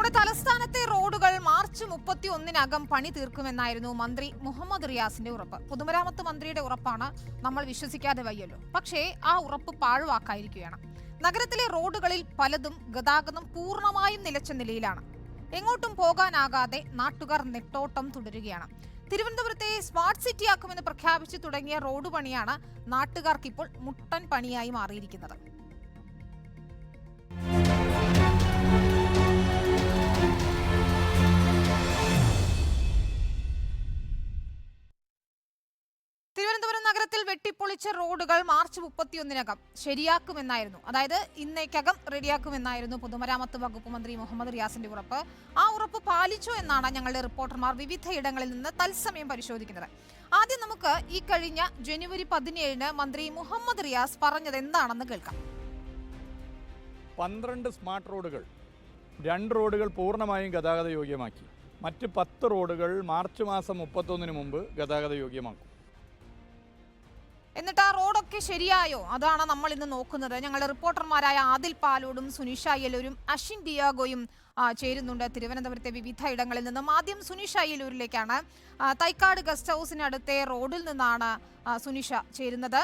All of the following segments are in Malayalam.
നമ്മുടെ തലസ്ഥാനത്തെ റോഡുകൾ മാർച്ച് 31-നകം പണി തീർക്കുമെന്നായിരുന്നു മന്ത്രി മുഹമ്മദ് റിയാസിന്റെ ഉറപ്പ്. പൊതുമരാമത്ത് മന്ത്രിയുടെ ഉറപ്പാണ്, നമ്മൾ വിശ്വസിക്കാതെ വയ്യല്ലോ. പക്ഷേ ആ ഉറപ്പ് പാഴ്വാക്കായിരിക്കുകയാണ്. നഗരത്തിലെ റോഡുകളിൽ പലതും ഗതാഗതം പൂർണ്ണമായും നിലച്ച നിലയിലാണ്. എങ്ങോട്ടും പോകാനാകാതെ നാട്ടുകാർ നെട്ടോട്ടം തുടരുകയാണ്. തിരുവനന്തപുരത്തെ സ്മാർട്ട് സിറ്റിയാക്കുമെന്ന് പ്രഖ്യാപിച്ചു തുടങ്ങിയ റോഡ് പണിയാണ് നാട്ടുകാർക്കിപ്പോൾ മുട്ടൻ പണിയായി മാറിയിരിക്കുന്നത്. തിരുവനന്തപുരം നഗരത്തിൽ വെട്ടിപ്പൊളിച്ച റോഡുകൾ മാർച്ച് 31-നകം ശരിയാക്കുമെന്നായിരുന്നു, അതായത് ഇന്നേക്കകം റെഡിയാക്കുമെന്നായിരുന്നു പൊതുമരാമത്ത് വകുപ്പ് മന്ത്രി മുഹമ്മദ് റിയാസിന്റെ ഉറപ്പ്. ആ ഉറപ്പ് പാലിച്ചോ എന്നാണ് ഞങ്ങളുടെ റിപ്പോർട്ടർമാർ വിവിധയിടങ്ങളിൽ നിന്ന് തത്സമയം പരിശോധിക്കുന്നത്. ആദ്യം നമുക്ക് ഈ കഴിഞ്ഞ ജനുവരി 17-ന് മന്ത്രി മുഹമ്മദ് റിയാസ് പറഞ്ഞത് എന്താണെന്ന് കേൾക്കാം. 12 സ്മാർട്ട് റോഡുകൾ, 2 റോഡുകൾ പൂർണ്ണമായും ഗതാഗത യോഗ്യമാക്കി. മറ്റ് 10 റോഡുകൾ മാർച്ച് മാസം 31-ന് മുമ്പ് ഗതാഗത യോഗ്യമാക്കും. എന്നിട്ട് ആ റോഡൊക്കെ ശരിയായോ? അതാണ് നമ്മൾ ഇന്ന് നോക്കുന്നത്. ഞങ്ങളുടെ റിപ്പോർട്ടർമാരായ ആദിൽ പാലോടും സുനിഷ അയ്യലൂരും അശ്വിൻ ഡിയാഗോയും ചേരുന്നുണ്ട് തിരുവനന്തപുരത്തെ വിവിധ ഇടങ്ങളിൽ നിന്നും. ആദ്യം സുനിഷ അയ്യലൂരിലേക്കാണ്. തൈക്കാട് ഗസ്റ്റ് ഹൗസിനടുത്തെ റോഡിൽ നിന്നാണ് സുനിഷ ചേരുന്നത്.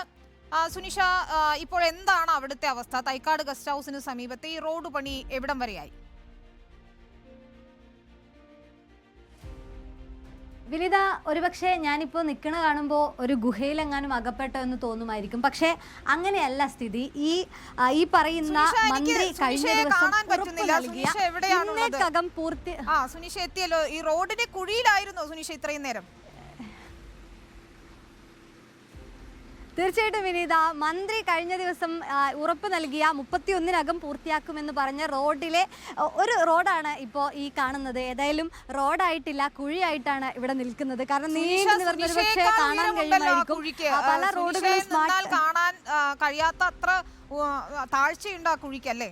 സുനിഷ, ഇപ്പോൾ എന്താണ് അവിടുത്തെ അവസ്ഥ? തൈക്കാട് ഗസ്റ്റ് ഹൗസിന് സമീപത്തെ ഈ റോഡ് പണി എവിടം വരെയായി? വിനിത, ഒരുപക്ഷെ ഞാനിപ്പോൾ നിൽക്കണ കാണുമ്പോൾ ഒരു ഗുഹയിലെങ്ങാനും അകപ്പെട്ടോ എന്ന് തോന്നുമായിരിക്കും. പക്ഷേ അങ്ങനെയല്ല സ്ഥിതി. ഈ പറയുന്ന മന്ത്രി കഴിഞ്ഞ ദിവസം ഇന്നേക്കകം പൂർത്തി. സുനിഷ എത്തിയല്ലോ. ഈ റോഡിന്റെ കുഴിയിലായിരുന്നോ സുനിഷ ഇത്രയും നേരം? തീർച്ചയായിട്ടും വിനീത, മന്ത്രി കഴിഞ്ഞ ദിവസം ഉറപ്പ് നൽകിയ 31-നകം പൂർത്തിയാക്കുമെന്ന് പറഞ്ഞ റോഡിലെ ഒരു റോഡാണ് ഇപ്പോൾ ഈ കാണുന്നത്. ഏതായാലും റോഡായിട്ടില്ല, കുഴിയായിട്ടാണ് ഇവിടെ നിൽക്കുന്നത്. കാരണം നീണ്ടു നിവർന്നൊരു പക്ഷേ കാണാൻ കഴിയുമായിരിക്കും. പല റോഡുകളും കാണാൻ കഴിയാത്ത അത്ര താഴ്ചയുണ്ട് ആ കുഴിക്കല്ലേ?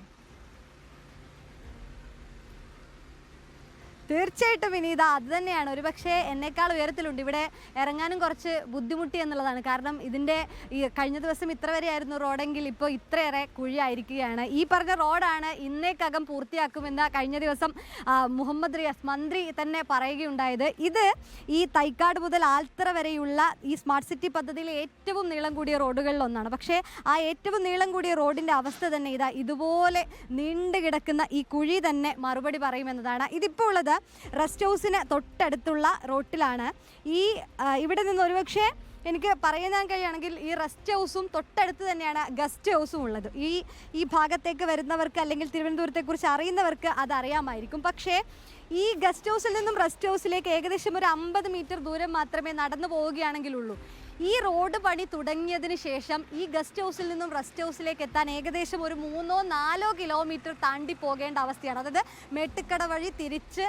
തീർച്ചയായിട്ടും വിനീത, അത് തന്നെയാണ്. ഒരുപക്ഷെ എന്നേക്കാൾ ഉയരത്തിലുണ്ട്. ഇവിടെ ഇറങ്ങാനും കുറച്ച് ബുദ്ധിമുട്ടി എന്നുള്ളതാണ്. കാരണം ഇതിൻ്റെ ഈ കഴിഞ്ഞ ദിവസം ഇത്ര വരെയായിരുന്നു റോഡെങ്കിൽ ഇപ്പോൾ ഇത്രയേറെ കുഴിയായിരിക്കുകയാണ്. ഈ പറഞ്ഞ റോഡാണ് ഇന്നേക്കകം പൂർത്തിയാക്കുമെന്ന് കഴിഞ്ഞ ദിവസം മുഹമ്മദ് റിയാസ് മന്ത്രി തന്നെ പറയുകയുണ്ടായത്. ഇത് ഈ തൈക്കാട് മുതൽ ആൽത്തറ വരെയുള്ള ഈ സ്മാർട്ട് സിറ്റി പദ്ധതിയിലെ ഏറ്റവും നീളം കൂടിയ റോഡുകളിലൊന്നാണ്. പക്ഷേ ആ ഏറ്റവും നീളം കൂടിയ റോഡിൻ്റെ അവസ്ഥ തന്നെ ഇതുപോലെ നീണ്ടു കിടക്കുന്ന ഈ കുഴി തന്നെ മറുപടി പറയുമെന്നതാണ്. ഇതിപ്പോൾ ഉള്ളത് റെസ്റ്റ് ഹൗസിന് തൊട്ടടുത്തുള്ള റോട്ടിലാണ്. ഇവിടെ നിന്ന് ഒരുപക്ഷെ എനിക്ക് പറയാൻ കഴിയുകയാണെങ്കിൽ ഈ റെസ്റ്റ് ഹൗസും തൊട്ടടുത്ത് തന്നെയാണ് ഗസ്റ്റ് ഹൗസും ഉള്ളത്. ഈ ഭാഗത്തേക്ക് വരുന്നവർക്ക് അല്ലെങ്കിൽ തിരുവനന്തപുരത്തെക്കുറിച്ച് അറിയുന്നവർക്ക് അതറിയാമായിരിക്കും. പക്ഷേ ഈ ഗസ്റ്റ് ഹൗസിൽ നിന്നും റെസ്റ്റ് ഹൗസിലേക്ക് ഏകദേശം ഒരു 50 മീറ്റർ ദൂരം മാത്രമേ നടന്നു പോവുകയാണെങ്കിലുള്ളൂ. ഈ റോഡ് പണി തുടങ്ങിയതിന് ശേഷം ഈ ഗസ്റ്റ് ഹൗസിൽ നിന്നും റെസ്റ്റ് ഹൗസിലേക്ക് എത്താൻ ഏകദേശം ഒരു 3-4 കിലോമീറ്റർ താണ്ടി പോകേണ്ട അവസ്ഥയാണ്. അതായത് മേട്ടുക്കട വഴി തിരിച്ച്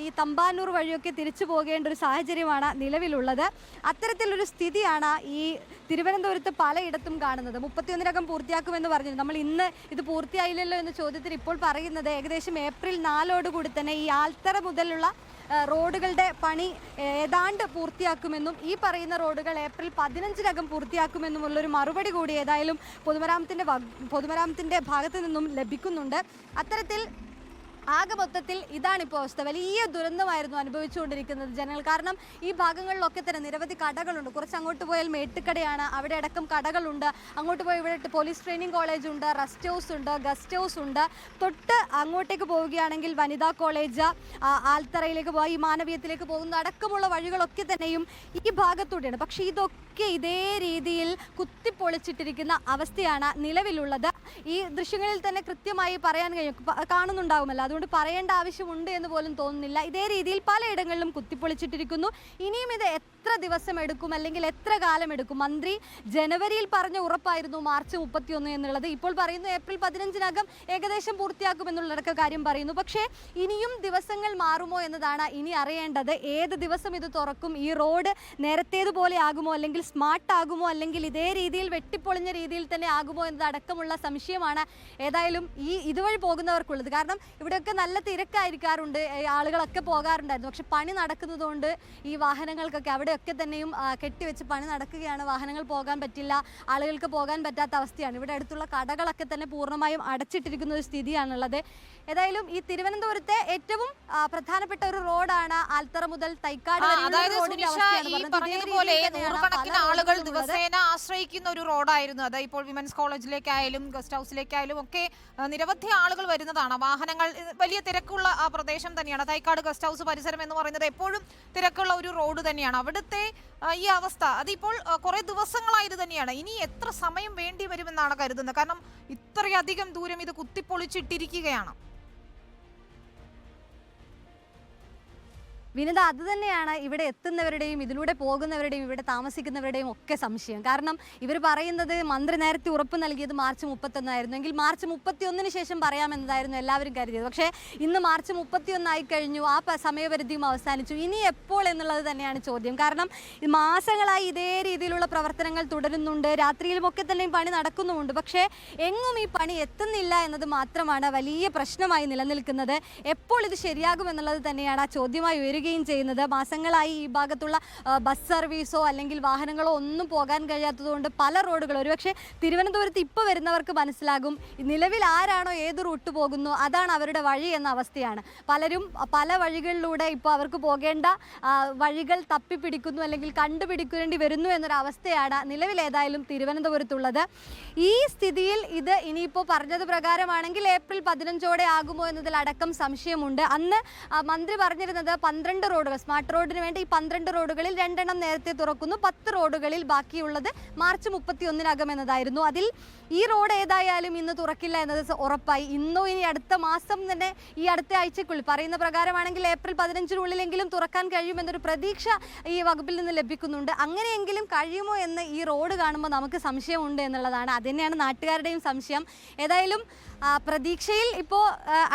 ഈ തമ്പാനൂർ വഴിയൊക്കെ തിരിച്ചു പോകേണ്ട ഒരു സാഹചര്യമാണ് നിലവിലുള്ളത്. അത്തരത്തിലൊരു സ്ഥിതിയാണ് ഈ തിരുവനന്തപുരത്ത് പലയിടത്തും കാണുന്നത്. 31-നകം പൂർത്തിയാക്കുമെന്ന് പറഞ്ഞിരുന്നു. നമ്മൾ ഇന്ന് ഇത് പൂർത്തിയായില്ലല്ലോ എന്ന ചോദ്യത്തിന് ഇപ്പോൾ പറയുന്നത് ഏകദേശം ഏപ്രിൽ 4 തന്നെ ഈ ആൽത്തറ മുതലുള്ള റോഡുകളുടെ പണി ഏതാണ്ട് പൂർത്തിയാക്കുമെന്നും ഈ പറയുന്ന റോഡുകൾ ഏപ്രിൽ 15-നകം പൂർത്തിയാക്കുമെന്നുമുള്ളൊരു മറുപടി കൂടി ഏതായാലും പൊതുമരാമത്തിൻ്റെ ഭാഗത്ത് നിന്നും ലഭിക്കുന്നുണ്ട്. അത്തരത്തിൽ ആകെ മൊത്തത്തിൽ ഇതാണിപ്പോൾ അവസ്ഥ. വലിയ ദുരന്തമായിരുന്നു അനുഭവിച്ചുകൊണ്ടിരിക്കുന്നത് ജനങ്ങൾ. കാരണം ഈ ഭാഗങ്ങളിലൊക്കെ തന്നെ നിരവധി കടകളുണ്ട്. കുറച്ച് അങ്ങോട്ട് പോയാൽ മേട്ടുക്കടയാണ്, അവിടെ അടക്കം കടകളുണ്ട്. അങ്ങോട്ട് പോയി ഇവിടെ പോലീസ് ട്രെയിനിങ് കോളേജ് ഉണ്ട്, റെസ്റ്റ് ഹൗസ് ഉണ്ട്, ഗസ്റ്റ് ഹൗസ് ഉണ്ട്. തൊട്ട് അങ്ങോട്ടേക്ക് പോവുകയാണെങ്കിൽ വനിതാ കോളേജ്, ആൽത്തറയിലേക്ക് പോയി ഈ മാനവീയത്തിലേക്ക് പോകുന്ന അടക്കമുള്ള വഴികളൊക്കെ തന്നെയും ഈ ഭാഗത്തൂടെയാണ്. പക്ഷേ ഇതൊക്കെ ഇതേ രീതിയിൽ കുത്തിപ്പൊളിച്ചിട്ടിരിക്കുന്ന അവസ്ഥയാണ് നിലവിലുള്ളത്. ഈ ദൃശ്യങ്ങളിൽ തന്നെ കൃത്യമായി പറയാൻ കാണുന്നുണ്ടാകുമല്ലോ, അതുകൊണ്ട് പറയേണ്ട ആവശ്യമുണ്ട് എന്ന് പോലും തോന്നുന്നില്ല. ഇതേ രീതിയിൽ പലയിടങ്ങളിലും കുത്തിപ്പൊളിച്ചിട്ടിരിക്കുന്നു. ഇനിയും ഇത് എത്ര ദിവസം എടുക്കും അല്ലെങ്കിൽ എത്ര കാലം എടുക്കും? മന്ത്രി ജനുവരിയിൽ പറഞ്ഞ ഉറപ്പായിരുന്നു മാർച്ച് 31 എന്നുള്ളത്. ഇപ്പോൾ പറയുന്നു ഏപ്രിൽ 15-നകം ഏകദേശം പൂർത്തിയാക്കുമെന്നുള്ളതൊക്കെ കാര്യം പറയുന്നു. പക്ഷേ ഇനിയും ദിവസങ്ങൾ മാറുമോ എന്നതാണ് ഇനി അറിയേണ്ടത്. ഏത് ദിവസം ഇത് തുറക്കും? ഈ റോഡ് നേരത്തേതുപോലെ ആകുമോ, അല്ലെങ്കിൽ സ്മാർട്ട് ആകുമോ, അല്ലെങ്കിൽ ഇതേ രീതിയിൽ വെട്ടിപ്പൊളിഞ്ഞ രീതിയിൽ തന്നെ ആകുമോ എന്നതടക്കമുള്ള സംശയമാണ് ഏതായാലും ഇതുവഴി പോകുന്നവർക്കുള്ളത്. കാരണം ഇവിടെയൊക്കെ നല്ല തിരക്കായിരിക്കാറുണ്ട്, ആളുകളൊക്കെ പോകാറുണ്ടായിരുന്നു. പക്ഷെ പണി നടക്കുന്നതുകൊണ്ട് ഈ വാഹനങ്ങൾക്കൊക്കെ അവിടെ അവിടെയൊക്കെ തന്നെയും കെട്ടിവെച്ച് പണി നടക്കുകയാണ്. വാഹനങ്ങൾ പോകാൻ പറ്റില്ല, ആളുകൾക്ക് പോകാൻ പറ്റാത്ത അവസ്ഥയാണ്. ഇവിടെ അടുത്തുള്ള കടകളൊക്കെ തന്നെ പൂർണ്ണമായും അടച്ചിട്ടിരിക്കുന്ന ഒരു സ്ഥിതിയാണുള്ളത്. ഏതായാലും ഈ തിരുവനന്തപുരത്തെ ഏറ്റവും പ്രധാനപ്പെട്ട ഒരു റോഡാണ് ആൽത്തറ മുതൽ തൈക്കാട് നൂറുകണക്കിന് ആളുകൾ ദിവസേന ആശ്രയിക്കുന്ന ഒരു റോഡായിരുന്നു അത്. ഇപ്പോൾ വിമൻസ് കോളേജിലേക്കായാലും ഗസ്റ്റ് ഹൗസിലേക്കായാലും ഒക്കെ നിരവധി ആളുകൾ വരുന്നതാണ്. വാഹനങ്ങൾ വലിയ തിരക്കുള്ള ആ പ്രദേശം തന്നെയാണ്. തൈക്കാട് ഗസ്റ്റ് ഹൗസ് പരിസരം എന്ന് പറയുന്നത് എപ്പോഴും തിരക്കുള്ള ഒരു റോഡ് തന്നെയാണ്. അവിടുത്തെ ഈ അവസ്ഥ അതിപ്പോൾ കുറെ ദിവസങ്ങളായി ഇത് തന്നെയാണ്. ഇനി എത്ര സമയം വേണ്ടി വരുമെന്നാണ് കരുതുന്നത്? കാരണം ഇത്രയധികം ദൂരം ഇത് കുത്തിപ്പൊളിച്ചിട്ടിരിക്കുകയാണ്. വിനിത, അത് തന്നെയാണ് ഇവിടെ എത്തുന്നവരുടെയും ഇതിലൂടെ പോകുന്നവരുടെയും ഇവിടെ താമസിക്കുന്നവരുടെയും ഒക്കെ സംശയം. കാരണം ഇവർ പറയുന്നത് മന്ത്രി നേരത്തെ ഉറപ്പ് നൽകിയത് മാർച്ച് 31 എങ്കിൽ മാർച്ച് 31 ശേഷം പറയാമെന്നതായിരുന്നു എല്ലാവരും കരുതിയത്. പക്ഷേ ഇന്ന് മാർച്ച് 31 ആയി കഴിഞ്ഞു, ആ സമയപരിധിയും അവസാനിച്ചു. ഇനി എപ്പോൾ എന്നുള്ളത് തന്നെയാണ് ചോദ്യം. കാരണം മാസങ്ങളായി ഇതേ രീതിയിലുള്ള പ്രവർത്തനങ്ങൾ തുടരുന്നുണ്ട്, രാത്രിയിലുമൊക്കെ തന്നെയും പണി നടക്കുന്നുമുണ്ട്. പക്ഷേ എങ്ങും ഈ പണി എത്തുന്നില്ല എന്നത് മാത്രമാണ് വലിയ പ്രശ്നമായി നിലനിൽക്കുന്നത്. എപ്പോൾ ഇത് ശരിയാകുമെന്നുള്ളത് തന്നെയാണ് ആ ചോദ്യമായി ഉയരുകയും ചെയ്യുന്നത്. മാസങ്ങളായി ഈ ഭാഗത്തുള്ള ബസ് സർവീസോ അല്ലെങ്കിൽ വാഹനങ്ങളോ ഒന്നും പോകാൻ കഴിയാത്തതുകൊണ്ട് പല റോഡുകളും, ഒരുപക്ഷെ തിരുവനന്തപുരത്ത് ഇപ്പോൾ വരുന്നവർക്ക് മനസ്സിലാകും നിലവിൽ ആരാണോ ഏത് റൂട്ട് പോകുന്നു അതാണ് അവരുടെ വഴി എന്ന അവസ്ഥയാണ്. പലരും പല വഴികളിലൂടെ ഇപ്പോൾ അവർക്ക് പോകേണ്ട വഴികൾ തപ്പിപ്പിടിക്കുന്നു അല്ലെങ്കിൽ കണ്ടുപിടിക്കേണ്ടി വരുന്നു എന്നൊരവസ്ഥയാണ് നിലവിൽ ഏതായാലും തിരുവനന്തപുരത്തുള്ളത്. ഈ സ്ഥിതിയിൽ ഇത് ഇനിയിപ്പോൾ പറഞ്ഞത് പ്രകാരമാണെങ്കിൽ ഏപ്രിൽ 15 ആകുമോ എന്നതിലടക്കം സംശയമുണ്ട്. അന്ന് മന്ത്രി പറഞ്ഞിരുന്നത് 12 റോഡുകൾ, സ്മാർട്ട് റോഡിന് വേണ്ടി ഈ 12 റോഡുകളിൽ 2 എണ്ണം നേരത്തെ തുറക്കുന്നു, 10 റോഡുകളിൽ ബാക്കിയുള്ളത് മാർച്ച് 31 എന്നതായിരുന്നു. അതിൽ ഈ റോഡ് ഏതായാലും ഇന്ന് തുറക്കില്ല എന്നത് ഉറപ്പായി. ഇന്നോ ഇനി അടുത്ത മാസം തന്നെ, ഈ അടുത്ത ആഴ്ചക്കുള്ളിൽ പറയുന്ന പ്രകാരമാണെങ്കിൽ ഏപ്രിൽ 15 തുറക്കാൻ കഴിയുമെന്നൊരു പ്രതീക്ഷ ഈ വകുപ്പിൽ നിന്ന് ലഭിക്കുന്നുണ്ട്. അങ്ങനെയെങ്കിലും കഴിയുമോ എന്ന് ഈ റോഡ് കാണുമ്പോൾ നമുക്ക് സംശയമുണ്ട് എന്നുള്ളതാണ്. അതുതന്നെയാണ് നാട്ടുകാരുടെയും സംശയം. ഏതായാലും പ്രതീക്ഷയിൽ ഇപ്പോൾ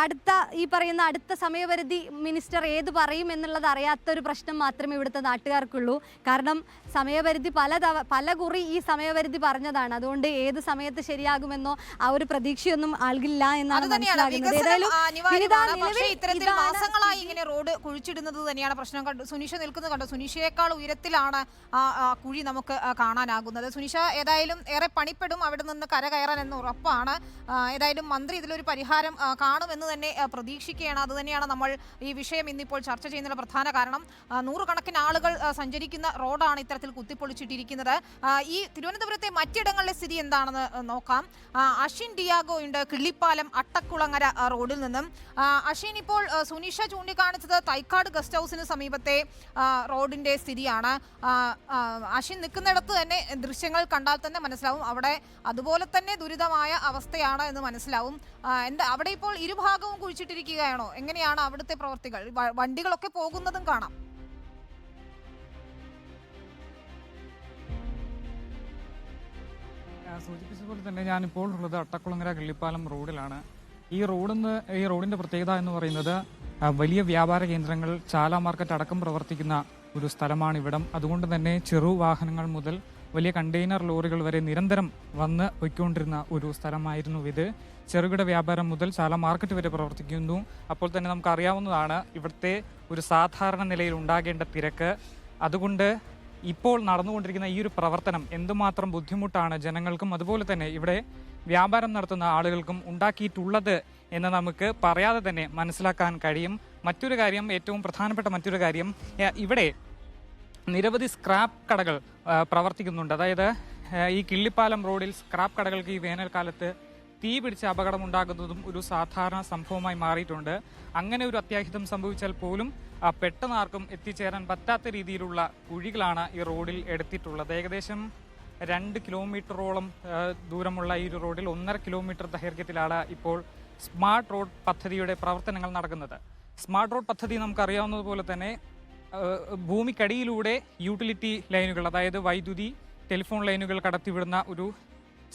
അടുത്ത സമയപരിധി മിനിസ്റ്റർ ഏത് പറയും എന്നുള്ളത് അറിയാത്തൊരു പ്രശ്നം മാത്രമേ ഇവിടുത്തെ നാട്ടുകാർക്കുള്ളൂ. കാരണം സമയപരിധി പല കുറി ഈ സമയപരിധി പറഞ്ഞതാണ്. അതുകൊണ്ട് ഏത് സമയത്ത് ശരിയാകുമെന്നോ ആ ഒരു പ്രതീക്ഷയൊന്നും ആൾക്കില്ല എന്നാണ് മനസ്സിലാകുന്നത്. ഇത്തരത്തിൽ മാസങ്ങളായി ഇങ്ങനെ റോഡ് കുഴിച്ചിടുന്നത് തന്നെയാണ് പ്രശ്നം. സുനിഷ നിൽക്കുന്നത് കണ്ടോ? സുനിഷയേക്കാൾ ഉയരത്തിലാണ് ആ കുഴി നമുക്ക് കാണാനാകുന്നത്. സുനിഷ ഏതായാലും ഏറെ പണിപ്പെടും അവിടെ നിന്ന് കരകയറാൻ എന്ന് ഉറപ്പാണ്. ഏതായാലും മന്ത്രി ഇതിലൊരു പരിഹാരം കാണുമെന്ന് തന്നെ പ്രതീക്ഷിക്കുകയാണ്. അതുതന്നെയാണ് നമ്മൾ ഈ വിഷയം ഇന്നിപ്പോൾ ചർച്ച ചെയ്യുന്നതിനുള്ള പ്രധാന കാരണം. നൂറുകണക്കിന് ആളുകൾ സഞ്ചരിക്കുന്ന റോഡാണ് ഇത്തരത്തിൽ കുത്തിപ്പൊളിച്ചിട്ടിരിക്കുന്നത്. ഈ തിരുവനന്തപുരത്തെ മറ്റിടങ്ങളിലെ സ്ഥിതി എന്താണെന്ന് നോക്കാം. അശ്വിൻ ഡിയാഗോ ഉണ്ട് കിള്ളിപ്പാലം അട്ടക്കുളങ്ങര റോഡിൽ നിന്നും. അശ്വിൻ, ഇപ്പോൾ സുനിഷ ചൂണ്ടിക്കാണിച്ചത് തൈക്കാട് ഗസ്റ്റ് ഹൗസിന് സമീപത്തെ റോഡിന്റെ സ്ഥിതിയാണ്. അശ്വിൻ നിൽക്കുന്നിടത്ത് തന്നെ ദൃശ്യങ്ങൾ കണ്ടാൽ തന്നെ മനസ്സിലാവും അവിടെ അതുപോലെ തന്നെ ദുരിതമായ അവസ്ഥയാണ് എന്ന് മനസ്സിലാവും. അവിടെ ഇപ്പോൾ ഇരുഭാഗവും കുഴിച്ചിട്ടിരിക്കുകയാണോ? എങ്ങനെയാണ് അവിടുത്തെ പ്രവർത്തികൾ? വണ്ടികളൊക്കെ പോകുന്നതും കാണാം. സൂചിപ്പിച്ചതുപോലെ തന്നെ ഞാനിപ്പോൾ ഉള്ളത് അട്ടക്കുളങ്ങര കിള്ളിപ്പാലം റോഡിലാണ്. ഈ റോഡിന്റെ പ്രത്യേകത എന്ന് പറയുന്നത് വലിയ വ്യാപാര കേന്ദ്രങ്ങൾ, ചാല മാർക്കറ്റ് അടക്കം പ്രവർത്തിക്കുന്ന ഒരു സ്ഥലമാണ് ഇവിടം. അതുകൊണ്ട് തന്നെ ചെറു വാഹനങ്ങൾ മുതൽ വലിയ കണ്ടെയ്നർ ലോറികൾ വരെ നിരന്തരം വന്ന് പൊയ്ക്കൊണ്ടിരുന്ന ഒരു സ്ഥലമായിരുന്നു ഇത്. ചെറുകിട വ്യാപാരം മുതൽ ചാല മാർക്കറ്റ് വരെ പ്രവർത്തിക്കുന്നു. അപ്പോൾ തന്നെ നമുക്കറിയാവുന്നതാണ് ഇവിടുത്തെ ഒരു സാധാരണ നിലയിൽ ഉണ്ടാകേണ്ട തിരക്ക്. അതുകൊണ്ട് ഇപ്പോൾ നടന്നുകൊണ്ടിരിക്കുന്ന ഈ ഒരു പ്രവർത്തനം എന്തുമാത്രം ബുദ്ധിമുട്ടാണ് ജനങ്ങൾക്കും അതുപോലെ തന്നെ ഇവിടെ വ്യാപാരം നടത്തുന്ന ആളുകൾക്കും ഉണ്ടാക്കിയിട്ടുള്ളത് എന്ന് നമുക്ക് പറയാതെ തന്നെ മനസ്സിലാക്കാൻ കഴിയും. മറ്റൊരു കാര്യം, ഏറ്റവും പ്രധാനപ്പെട്ട മറ്റൊരു കാര്യം, ഇവിടെ നിരവധി സ്ക്രാപ്പ് കടകൾ പ്രവർത്തിക്കുന്നുണ്ട്. അതായത് ഈ കിള്ളിപ്പാലം റോഡിൽ സ്ക്രാപ്പ് കടകൾക്ക് ഈ വേനൽക്കാലത്ത് തീ പിടിച്ച് അപകടമുണ്ടാകുന്നതും ഒരു സാധാരണ സംഭവമായി മാറിയിട്ടുണ്ട്. അങ്ങനെ ഒരു അത്യാഹിതം സംഭവിച്ചാൽ പോലും പെട്ടെന്ന് ആർക്കും എത്തിച്ചേരാൻ പറ്റാത്ത രീതിയിലുള്ള കുഴികളാണ് ഈ റോഡിൽ എടുത്തിട്ടുള്ളത്. ഏകദേശം 2 കിലോമീറ്ററോളം ദൂരമുള്ള ഈ ഒരു റോഡിൽ 1.5 കിലോമീറ്റർ ദൈർഘ്യത്തിലാണ് ഇപ്പോൾ സ്മാർട്ട് റോഡ് പദ്ധതിയുടെ പ്രവർത്തനങ്ങൾ നടക്കുന്നത്. സ്മാർട്ട് റോഡ് പദ്ധതി നമുക്കറിയാവുന്നതുപോലെ തന്നെ ഭൂമിക്കടിയിലൂടെ യൂട്ടിലിറ്റി ലൈനുകൾ, അതായത് വൈദ്യുതി, ടെലിഫോൺ ലൈനുകൾ കടത്തിവിടുന്ന ഒരു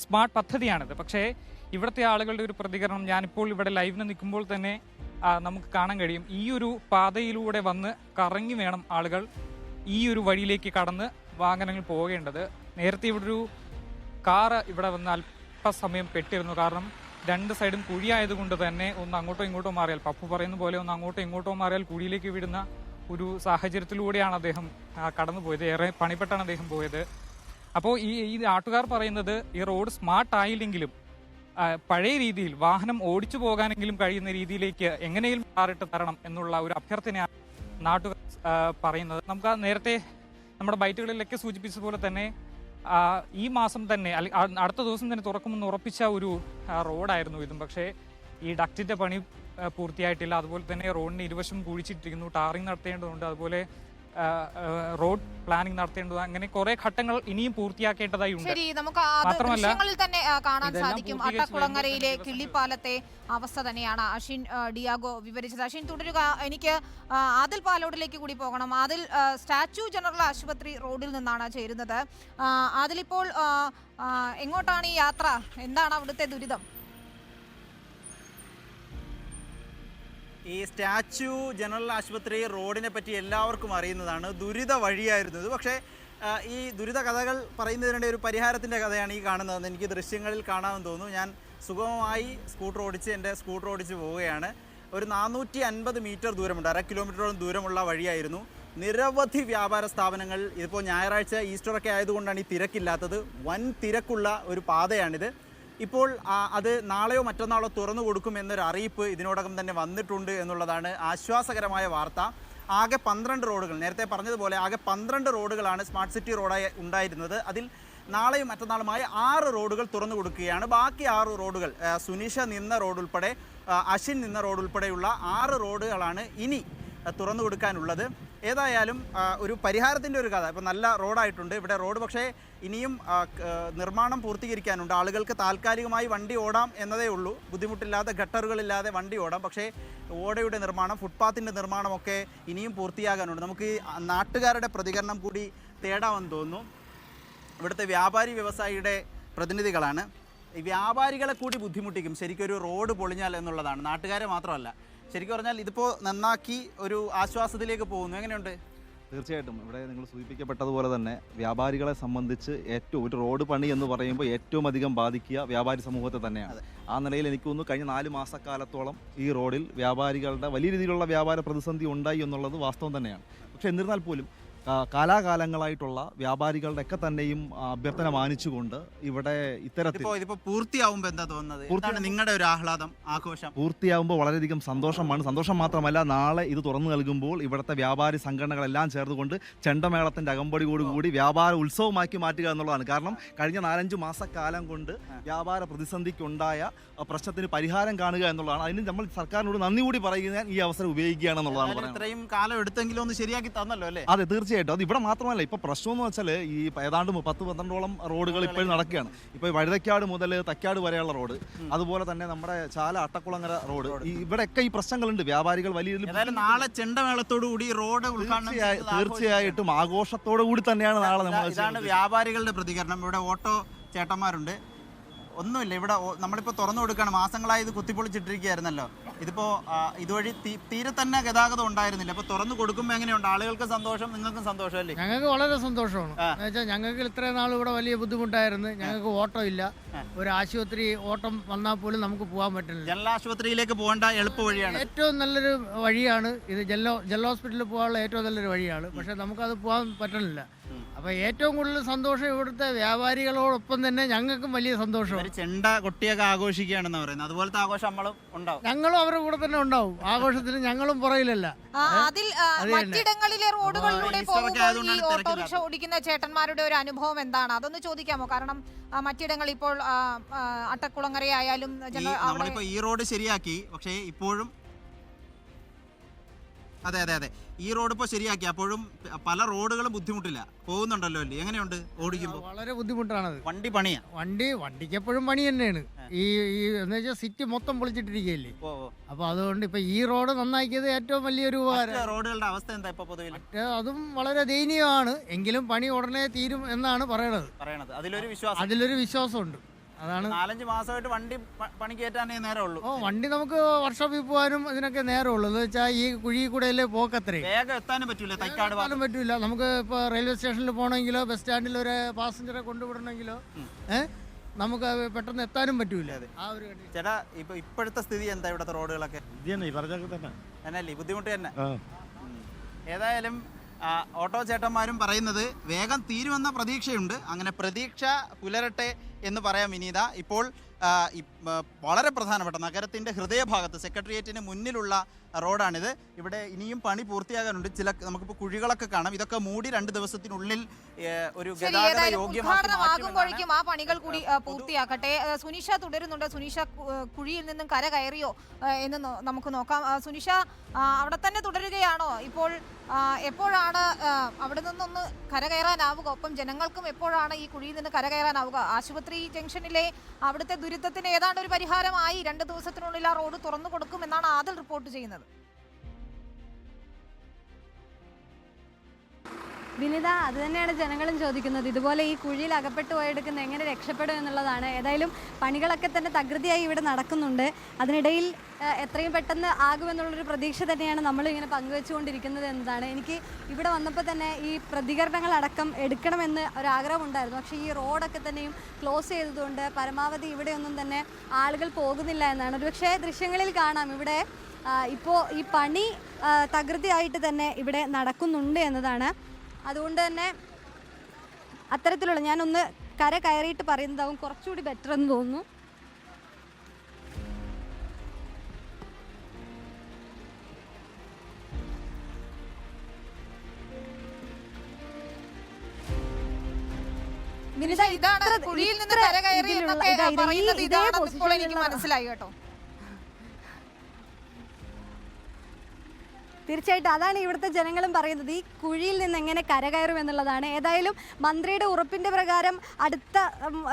സ്മാർട്ട് പദ്ധതിയാണിത്. പക്ഷേ ഇവിടുത്തെ ആളുകളുടെ ഒരു പ്രതികരണം, ഞാനിപ്പോൾ ഇവിടെ ലൈവിന് നിൽക്കുമ്പോൾ തന്നെ നമുക്ക് കാണാൻ കഴിയും, ഈ ഒരു പാതയിലൂടെ വന്ന് കറങ്ങി വേണം ആളുകൾ ഈ ഒരു വഴിയിലേക്ക് കടന്ന് വാഹനങ്ങൾ പോകേണ്ടത്. നേരത്തെ ഇവിടെ ഒരു കാറ് ഇവിടെ വന്ന് അല്പസമയം പെട്ടിരുന്നു. കാരണം 2 സൈഡും കുഴിയായതുകൊണ്ട് തന്നെ ഒന്ന് അങ്ങോട്ടോ ഇങ്ങോട്ടോ മാറിയാൽ, പപ്പു പറയുന്ന പോലെ ഒന്ന് അങ്ങോട്ടോ ഇങ്ങോട്ടോ മാറിയാൽ കുഴിയിലേക്ക് വിടുന്ന ഒരു സാഹചര്യത്തിലൂടെയാണ് അദ്ദേഹം കടന്നുപോയത്. ഏറെ പണിപ്പെട്ടാണ് അദ്ദേഹം പോയത്. അപ്പോൾ ഈ നാട്ടുകാർ പറയുന്നത് ഈ റോഡ് സ്മാർട്ട് ആയില്ലെങ്കിലും പഴയ രീതിയിൽ വാഹനം ഓടിച്ചു പോകാനെങ്കിലും കഴിയുന്ന രീതിയിലേക്ക് എങ്ങനെയും മാറിട്ട് തരണം എന്നുള്ള ഒരു അഭ്യർത്ഥനയാണ് നാട്ടുകാർ പറയുന്നത്. നമുക്ക് നേരത്തെ നമ്മുടെ ബൈറ്റുകളിലൊക്കെ സൂചിപ്പിച്ചതുപോലെ തന്നെ ഈ മാസം തന്നെ അടുത്ത ദിവസം തന്നെ തുറക്കുമെന്ന് ഉറപ്പിച്ച ഒരു റോഡായിരുന്നു ഇതും. പക്ഷേ ഈ ഡക്റ്റിൻ്റെ പണി പൂർത്തിയായിട്ടില്ല. അതുപോലെ തന്നെ റോഡിന് ഇരുവശം കുഴിച്ചിട്ടിരിക്കുന്നു. ടാറിങ് നടത്തേണ്ടതുണ്ട്, അതുപോലെ റോഡ് പ്ലാനിംഗ് നടത്തേണ്ടത്, അങ്ങനെ കുറെ ഘട്ടങ്ങൾ ഇനിയും പൂർത്തിയാക്കേണ്ടതായി ഉണ്ട്. ശരി, നമുക്ക് ദൃശ്യങ്ങളിൽ തന്നെ കാണാൻ സാധിക്കും അട്ടക്കുളങ്ങരയിലെ കിള്ളിപ്പാലത്തെ അവസ്ഥ തന്നെയാണ് അഷിൻ ഡിയാഗോ വിവരിച്ചത്. അഷിൻ തുടരുക. എനിക്ക് ആദിൽ പാലോടിലേക്ക് കൂടി പോകണം. ആദിൽ സ്റ്റാച്യു ജനറൽ ആശുപത്രി റോഡിൽ നിന്നാണ് ചേരുന്നത്. അതിലിപ്പോൾ എങ്ങോട്ടാണ് ഈ യാത്ര? എന്താണ് അവിടുത്തെ ദുരിതം? ഈ സ്റ്റാച്യു ജനറൽ ആശുപത്രി റോഡിനെ പറ്റി എല്ലാവർക്കും അറിയുന്നതാണ്. ദുരിത വഴിയായിരുന്നത്. പക്ഷേ ഈ ദുരിത കഥകൾ പറയുന്നതിനിടെ ഒരു പരിഹാരത്തിൻ്റെ കഥയാണ് ഈ കാണുന്നതെന്ന് എനിക്ക് ദൃശ്യങ്ങളിൽ കാണാമെന്ന് തോന്നുന്നു. ഞാൻ സുഗമമായി എൻ്റെ സ്കൂട്ടർ ഓടിച്ച് പോവുകയാണ്. ഒരു 450 മീറ്റർ ദൂരമുണ്ട്, 1/2 കിലോമീറ്ററോളം ദൂരമുള്ള വഴിയായിരുന്നു. നിരവധി വ്യാപാര സ്ഥാപനങ്ങൾ, ഇതിപ്പോൾ ഞായറാഴ്ച ഈസ്റ്ററൊക്കെ ആയതുകൊണ്ടാണ് ഈ തിരക്കില്ലാത്തത്. വൻ തിരക്കുള്ള ഒരു പാതയാണിത്. ഇപ്പോൾ അത് നാളെയോ മറ്റന്നാളോ തുറന്നു കൊടുക്കുമെന്നൊരു അറിയിപ്പ് ഇതിനോടകം തന്നെ വന്നിട്ടുണ്ട് എന്നുള്ളതാണ് ആശ്വാസകരമായ വാർത്ത. ആകെ 12 റോഡുകൾ, നേരത്തെ പറഞ്ഞതുപോലെ ആകെ 12 റോഡുകളാണ് സ്മാർട്ട് സിറ്റി റോഡായി ഉണ്ടായിരുന്നത്. അതിൽ നാളെയും മറ്റന്നാളുമായി 6 റോഡുകൾ തുറന്നു കൊടുക്കുകയാണ്. ബാക്കി 6 റോഡുകൾ, സുനിഷ നിന്ന റോഡ് ഉൾപ്പെടെ അഷിൻ നിന്ന റോഡ് ഉൾപ്പെടെയുള്ള 6 റോഡുകളാണ് ഇനി തുറന്നു കൊടുക്കാനുള്ളത്. ഏതായാലും ഒരു പരിഹാരത്തിൻ്റെ ഒരു കഥ. ഇപ്പോൾ നല്ല റോഡായിട്ടുണ്ട് ഇവിടെ. റോഡ് പക്ഷേ ഇനിയും നിർമ്മാണം പൂർത്തീകരിക്കാനുണ്ട്. ആളുകൾക്ക് താൽക്കാലികമായി വണ്ടി ഓടാം എന്നതേ ഉള്ളൂ, ബുദ്ധിമുട്ടില്ലാതെ ഗട്ടറുകളില്ലാതെ വണ്ടി ഓടാം. പക്ഷേ ഓടയുടെ നിർമ്മാണം, ഫുട്പാത്തിൻ്റെ നിർമ്മാണമൊക്കെ ഇനിയും പൂർത്തിയാകാനുണ്ട്. നമുക്ക് ഈ നാട്ടുകാരുടെ പ്രതികരണം കൂടി തേടാമെന്ന് തോന്നുന്നു. ഇവിടുത്തെ വ്യാപാരി വ്യവസായിയുടെ പ്രതിനിധികളാണ്. ഈ വ്യാപാരികളെ കൂടി ബുദ്ധിമുട്ടിക്കും ശരിക്കും ഒരു റോഡ് പൊളിഞ്ഞാൽ എന്നുള്ളതാണ്, നാട്ടുകാരെ മാത്രമല്ല. ശരിക്കും പറഞ്ഞാൽ ഇതിപ്പോൾ നന്നാക്കി ഒരു ആശ്വാസത്തിലേക്ക് പോകുന്നു. എങ്ങനെയുണ്ട്? തീർച്ചയായിട്ടും ഇവിടെ നിങ്ങൾ സൂചിപ്പിക്കപ്പെട്ടതുപോലെ തന്നെ വ്യാപാരികളെ സംബന്ധിച്ച് ഒരു റോഡ് പണി എന്ന് പറയുമ്പോൾ ഏറ്റവും അധികം ബാധിക്കുക വ്യാപാരി സമൂഹത്തെ തന്നെയാണ്. ആ നിലയിൽ എനിക്ക് തോന്നുന്നു കഴിഞ്ഞ 4 മാസക്കാലത്തോളം ഈ റോഡിൽ വ്യാപാരികളുടെ വലിയ രീതിയിലുള്ള വ്യാപാര പ്രതിസന്ധി ഉണ്ടായി എന്നുള്ളത് വാസ്തവം തന്നെയാണ്. പക്ഷേ എന്നിരുന്നാൽ പോലും കാലാകാലങ്ങളായിട്ടുള്ള വ്യാപാരികളുടെ ഒക്കെ തന്നെയും അഭ്യർത്ഥന മാനിച്ചുകൊണ്ട് ഇവിടെ ഇത്തരത്തിൽ പൂർത്തിയാവുമ്പോൾ എന്താ തോന്നുന്നത്? നിങ്ങളുടെ ഒരു ആഹ്ലാദം, ആഘോഷം പൂർത്തിയാവുമ്പോൾ വളരെയധികം സന്തോഷമാണ്. സന്തോഷം മാത്രമല്ല, നാളെ ഇത് തുറന്നു നൽകുമ്പോൾ ഇവിടുത്തെ വ്യാപാരി സംഘടനകളെല്ലാം ചേർന്നുകൊണ്ട് ചെണ്ടമേളത്തിൻ്റെ അകമ്പടിയോടുകൂടി വ്യാപാര ഉത്സവമാക്കി മാറ്റുക എന്നുള്ളതാണ്. കാരണം കഴിഞ്ഞ 4-5 മാസക്കാലം കൊണ്ട് വ്യാപാര പ്രതിസന്ധിക്കുണ്ടായ പ്രശ്നത്തിന് പരിഹാരം കാണുക എന്നുള്ളതാണ്. അതിന് നമ്മൾ സർക്കാരിനോട് നന്ദി കൂടി പറയുക ഈ അവസരം ഉപയോഗിക്കുകയാണെന്നുള്ളതാണ് പറയുന്നത്. ഇത്രയും കാലം എടുത്തെങ്കിലും ഒന്ന് ശരിയാക്കി തന്നല്ലോ അല്ലേ? അതെ, തീർച്ചയായിട്ടും. അത് ഇവിടെ മാത്രമല്ല, ഇപ്പോൾ പ്രശ്നം എന്ന് വെച്ചാൽ ഈ ഏതാണ്ട് 10-12ഓളം റോഡുകൾ ഇപ്പോഴും നടക്കുകയാണ്. ഇപ്പോൾ വഴുതക്കാട് മുതൽ തക്കാട് വരെയുള്ള റോഡ്, അതുപോലെ തന്നെ നമ്മുടെ ചാല അട്ടക്കുളങ്ങര റോഡ്, ഇവിടെയൊക്കെ ഈ പ്രശ്നങ്ങളുണ്ട്. വ്യാപാരികൾ വലിയ നാളെ ചെണ്ടമേളത്തോടു കൂടി റോഡ് ഉദ്ഘാടനം തീർച്ചയായിട്ടും ആഘോഷത്തോടു കൂടി തന്നെയാണ് നാളെ നമ്മൾ. ഇതാണ് വ്യാപാരികളുടെ പ്രതികരണം. ഇവിടെ ഓട്ടോ ചേട്ടന്മാരുണ്ട്. ഒന്നുമില്ല, ഇവിടെ നമ്മളിപ്പോൾ തുറന്നു കൊടുക്കുകയാണ്. മാസങ്ങളായി ഇത് കുത്തിപ്പൊളിച്ചിട്ടിരിക്കുകയായിരുന്നല്ലോ. ഇതിപ്പോൾ ഇതുവഴി തീരെ തന്നെ ഗതാഗതം ഉണ്ടായിരുന്നില്ല. അപ്പോൾ തുറന്നു കൊടുക്കുമ്പോൾ എങ്ങനെയുണ്ട്? ആളുകൾക്ക് സന്തോഷം, നിങ്ങൾക്കും സന്തോഷം അല്ലേ? ഞങ്ങൾക്ക് വളരെ സന്തോഷമാണ്. എന്നുവെച്ചാൽ ഞങ്ങൾക്ക് ഇത്രയും നാൾ ഇവിടെ വലിയ ബുദ്ധിമുട്ടായിരുന്നു. ഞങ്ങൾക്ക് ഓട്ടോ ഇല്ല. ഒരു ആശുപത്രി ഓട്ടം വന്നാൽ പോലും നമുക്ക് പോകാൻ പറ്റില്ല. ജനറൽ ആശുപത്രിയിലേക്ക് പോകേണ്ട എളുപ്പ വഴിയാണ്. ഏറ്റവും നല്ലൊരു വഴിയാണ് ഇത്. ജനറൽ ഹോസ്പിറ്റലിൽ പോകാനുള്ള ഏറ്റവും നല്ലൊരു വഴിയാണ്. പക്ഷെ നമുക്കത് പോകാൻ പറ്റണില്ല. അപ്പോൾ ഏറ്റവും കൂടുതൽ സന്തോഷം ഇവിടുത്തെ വ്യാപാരികളോടൊപ്പം തന്നെ ഞങ്ങൾക്കും വലിയ സന്തോഷം. ചെണ്ട കൊട്ടിയൊക്കെ ആഘോഷിക്കുകയാണെന്ന് പറയുന്നത്. അതുപോലത്തെ ആഘോഷം നമ്മളും ഉണ്ടാവും. ഞങ്ങളും അവരുടെ കൂടെ തന്നെ ഉണ്ടാവും ആഘോഷത്തിന്. ഞങ്ങളും പുറയിലല്ല. അതിൽ മറ്റിടങ്ങളിലെ റോഡുകളിലൂടെ പോകുമ്പോൾ ഈ ഓട്ടോറിക്ഷ ഓടിക്കുന്ന ചേട്ടന്മാരുടെ ഒരു അനുഭവം എന്താണ്? അതൊന്ന് ചോദിക്കാമോ? കാരണം മറ്റിടങ്ങൾ ഇപ്പോൾ അട്ടക്കുളങ്ങരയായാലും നമ്മളിപ്പോൾ ഈ റോഡ് ശരിയാക്കി, പക്ഷേ ഇപ്പോഴും അതെ ഈ റോഡ് ഇപ്പോൾ ശരിയാക്കി, അപ്പോഴും പല റോഡുകളും ബുദ്ധിമുട്ടില്ല പോകുന്നുണ്ടല്ലോ അല്ലേ? എങ്ങനെയുണ്ട് ഓടിക്കുമ്പോൾ? വളരെ ബുദ്ധിമുട്ടാണത്. വണ്ടി പണിയാ. വണ്ടിക്ക് എപ്പോഴും പണി തന്നെയാണ്. ഈ എന്ന് വെച്ചാൽ സിറ്റി മൊത്തം പൊളിച്ചിട്ടിരിക്കുകയല്ലേ. അപ്പൊ അതുകൊണ്ട് ഇപ്പൊ ഈ റോഡ് നന്നാക്കിയത് ഏറ്റവും വലിയൊരു ഉപകാരം. റോഡുകളുടെ അവസ്ഥ എന്താ ഇപ്പൊ പൊതുവിൽ? അതും വളരെ ദയനീയമാണ്. എങ്കിലും പണി ഉടനെ തീരും എന്നാണ് പറയണത്. അതിലൊരു വിശ്വാസമുണ്ട്. അതാണ് 4-5 മാസമായിട്ട് വണ്ടി പണി കയറ്റാനേ നേരമുള്ളൂ. വണ്ടി നമുക്ക് വർക്ക്ഷോപ്പിൽ പോകാനും ഇതിനൊക്കെ നേരമുള്ളൂ. എന്ന് വെച്ചാൽ ഈ കുഴി കൂടെ പോക്കത്രേ വേഗം എത്താനും പറ്റൂല. തൈക്കാട് പറ്റൂല. നമുക്ക് ഇപ്പോൾ റെയിൽവേ സ്റ്റേഷനിൽ പോകണമെങ്കിലോ ബസ് സ്റ്റാൻഡിൽ ഒരു പാസഞ്ചറെ കൊണ്ടുവിടണമെങ്കിലോ നമുക്ക് പെട്ടെന്ന് എത്താനും പറ്റൂല. ആ ഒരു ചേട്ടാ, ഇപ്പോഴത്തെ സ്ഥിതി എന്താ ഇവിടുത്തെ റോഡുകളൊക്കെ? പറഞ്ഞൊക്കെ തന്നെ ബുദ്ധിമുട്ട് തന്നെ. ഏതായാലും ഓട്ടോ ചേട്ടന്മാരും പറയുന്നത് വേഗം തീരുമെന്ന പ്രതീക്ഷയുണ്ട്. അങ്ങനെ പ്രതീക്ഷ പുലരട്ടെ എന്ന് പറയാം വിനീത. ഇപ്പോൾ വളരെ പ്രധാനപ്പെട്ട നഗരത്തിൻ്റെ ഹൃദയഭാഗത്ത് സെക്രട്ടേറിയറ്റിന് മുന്നിലുള്ള റോഡാണിത്. ഇവിടെ ഇനിയും പണി പൂർത്തിയാകാനുണ്ട്. നമുക്കിപ്പോൾ കുഴികളൊക്കെ കാണാം. ഇതൊക്കെ മൂടി 2 ദിവസത്തിനുള്ളിൽ ഒരു ഗതാഗത യോഗ്യമാകുമ്പോഴേക്കും ആ പണികൾ കൂടി പൂർത്തിയാക്കട്ടെ. സുനിഷ തുടരുന്നുണ്ട്. സുനിഷ കുഴിയിൽ നിന്നും കര കയറിയോ എന്ന് നമുക്ക് നോക്കാം. സുനിഷ അവിടെ തന്നെ തുടരുകയാണോ? ഇപ്പോൾ എപ്പോഴാണ് അവിടെ നിന്നൊന്ന് കര കയറാനാവുക? ഒപ്പം ജനങ്ങൾക്കും എപ്പോഴാണ് ഈ കുഴിയിൽ നിന്ന് കര കയറാനാവുക? ആശുപത്രി ജംഗ്ഷനിലെ അവിടുത്തെ ദുരിതത്തിന് ഏതാണ്ട് ഒരു പരിഹാരമായി 2 ദിവസത്തിനുള്ളിൽ ആ റോഡ് തുറന്നു കൊടുക്കുമെന്നാണ് ആദിൽ റിപ്പോർട്ട് ചെയ്യുന്നത്. വിനിത, അത് തന്നെയാണ് ജനങ്ങളും ചോദിക്കുന്നത്. ഇതുപോലെ ഈ കുഴിയിൽ അകപ്പെട്ടു പോയെടുക്കുന്ന എങ്ങനെ രക്ഷപ്പെടും എന്നുള്ളതാണ്. ഏതായാലും പണികളൊക്കെ തന്നെ തകൃതിയായി ഇവിടെ നടക്കുന്നുണ്ട്. അതിനിടയിൽ എത്രയും പെട്ടെന്ന് ആകുമെന്നുള്ളൊരു പ്രതീക്ഷ തന്നെയാണ് നമ്മളിങ്ങനെ പങ്കുവെച്ചുകൊണ്ടിരിക്കുന്നത് എന്നതാണ്. എനിക്ക് ഇവിടെ വന്നപ്പോൾ തന്നെ ഈ പ്രതികരണങ്ങളടക്കം എടുക്കണമെന്ന് ഒരാഗ്രഹം ഉണ്ടായിരുന്നു. പക്ഷേ ഈ റോഡൊക്കെ തന്നെയും ക്ലോസ് ചെയ്തതുകൊണ്ട് പരമാവധി ഇവിടെയൊന്നും തന്നെ ആളുകൾ പോകുന്നില്ല എന്നാണ്. ഒരുപക്ഷെ ദൃശ്യങ്ങളിൽ കാണാം ഇവിടെ ഇപ്പോൾ ഈ പണി തകൃതിയായിട്ട് തന്നെ ഇവിടെ നടക്കുന്നുണ്ട് എന്നതാണ്. അതുകൊണ്ട് തന്നെ അത്തരത്തിലുള്ള ഞാനൊന്ന് കര കയറിയിട്ട് പറയുന്നതാവും കുറച്ചുകൂടി ബെറ്റർ എന്ന് തോന്നുന്നു. ഇതാണ് കുഴിയിൽ നിന്ന് കര കയറി എന്നൊക്കെ പറയുന്നത്. ഇതാണെന്ന് ഇപ്പോൾ എനിക്ക് മനസ്സിലായി കേട്ടോ. തീർച്ചയായിട്ടും അതാണ് ഇവിടുത്തെ ജനങ്ങളും പറയുന്നത്. ഈ കുഴിയിൽ നിന്ന് എങ്ങനെ കരകയറും എന്നുള്ളതാണ്. ഏതായാലും മന്ത്രിയുടെ ഉറപ്പിൻ്റെ പ്രകാരം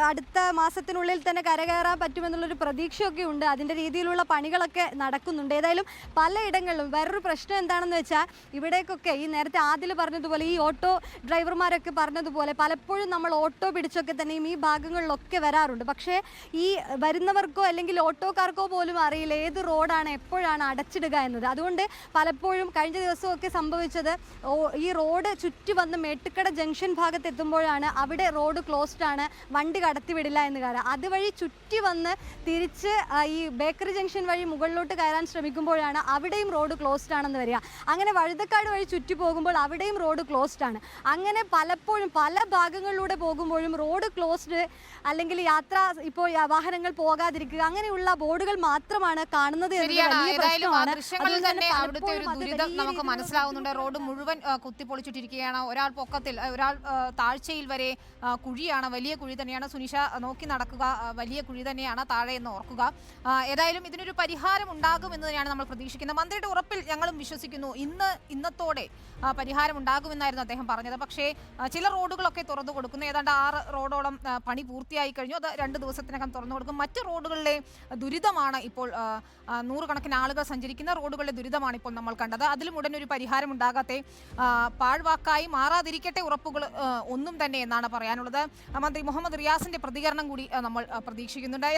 അടുത്ത മാസത്തിനുള്ളിൽ തന്നെ കരകയറാൻ പറ്റുമെന്നുള്ളൊരു പ്രതീക്ഷയൊക്കെ ഉണ്ട്. അതിൻ്റെ രീതിയിലുള്ള പണികളൊക്കെ നടക്കുന്നുണ്ട്. ഏതായാലും പലയിടങ്ങളിലും വേറൊരു പ്രശ്നം എന്താണെന്ന് വെച്ചാൽ ഇവിടേക്കൊക്കെ ഈ നേരത്തെ ആദിൽ പറഞ്ഞതുപോലെ ഈ ഓട്ടോ ഡ്രൈവർമാരൊക്കെ പറഞ്ഞതുപോലെ പലപ്പോഴും നമ്മൾ ഓട്ടോ പിടിച്ചൊക്കെ തന്നെയും ഈ ഭാഗങ്ങളിലൊക്കെ വരാറുണ്ട്. പക്ഷേ ഈ വരുന്നവർക്കോ അല്ലെങ്കിൽ ഓട്ടോക്കാർക്കോ പോലും അറിയില്ല ഏത് റോഡാണ് എപ്പോഴാണ് അടച്ചിടുക എന്നത്. അതുകൊണ്ട് പലപ്പോഴും കഴിഞ്ഞ ദിവസമൊക്കെ സംഭവിച്ചത് ഈ റോഡ് ചുറ്റി വന്ന് മേട്ടുക്കട ജംഗ്ഷൻ ഭാഗത്ത് എത്തുമ്പോഴാണ് അവിടെ റോഡ് ക്ലോസ്ഡ് ആണ്, വണ്ടി കടത്തിവിടില്ല എന്ന് കാരണം. അതുവഴി ചുറ്റി വന്ന് തിരിച്ച് ഈ ബേക്കറി ജംഗ്ഷൻ വഴി മുകളിലോട്ട് കയറാൻ ശ്രമിക്കുമ്പോഴാണ് അവിടെയും റോഡ് ക്ലോസ്ഡ് ആണെന്ന് വരിക. അങ്ങനെ വഴുതക്കാട് വഴി ചുറ്റി പോകുമ്പോൾ അവിടെയും റോഡ് ക്ലോസ്ഡ് ആണ്. അങ്ങനെ പലപ്പോഴും പല ഭാഗങ്ങളിലൂടെ പോകുമ്പോഴും റോഡ് ക്ലോസ്ഡ് അല്ലെങ്കിൽ യാത്ര ഇപ്പോൾ വാഹനങ്ങൾ പോകാതിരിക്കുക അങ്ങനെയുള്ള ബോർഡുകൾ മാത്രമാണ് കാണുന്നത്. നമുക്ക് മനസ്സിലാവുന്നുണ്ട്. റോഡ് മുഴുവൻ കുത്തിപ്പൊളിച്ചിട്ടിരിക്കുകയാണ്. ഒരാൾ പൊക്കത്തിൽ, ഒരാൾ താഴ്ചയിൽ വരെ കുഴിയാണ്. വലിയ കുഴി തന്നെയാണ്. സുനിഷ നോക്കി നടക്കുക, വലിയ കുഴി തന്നെയാണ് താഴെ എന്ന് ഓർക്കുക. ഏതായാലും ഇതിനൊരു പരിഹാരം ഉണ്ടാകുമെന്ന് തന്നെയാണ് നമ്മൾ പ്രതീക്ഷിക്കുന്നത്. മന്ത്രിയുടെ ഉറപ്പിൽ ഞങ്ങളും വിശ്വസിക്കുന്നു. ഇന്നത്തോടെ പരിഹാരം ഉണ്ടാകുമെന്നായിരുന്നു അദ്ദേഹം പറഞ്ഞത്. പക്ഷേ ചില റോഡുകളൊക്കെ തുറന്നു കൊടുക്കുന്നു. ഏതാണ്ട് 6 റോഡോളം പണി പൂർത്തിയായി കഴിഞ്ഞു. അത് 2 ദിവസത്തിനകം തുറന്നു കൊടുക്കും. മറ്റ് റോഡുകളിലെ ദുരിതമാണ് ഇപ്പോൾ 100 കണക്കിന് ആളുകൾ സഞ്ചരിക്കുന്ന റോഡുകളിലെ ദുരിതമാണ് ഇപ്പോൾ നമ്മൾ കണ്ടത്. അതിലും ഉടനൊരു പരിഹാരം ഉണ്ടാകാതെ പാഴ്വാക്കായി മാറാതിരിക്കട്ടെ ഉറപ്പുകൾ ഒന്നും തന്നെ എന്നാണ് പറയാനുള്ളത്. മന്ത്രി മുഹമ്മദ് റിയാസിന്റെ പ്രതികരണം കൂടി നമ്മൾ പ്രതീക്ഷിക്കുന്നുണ്ട്.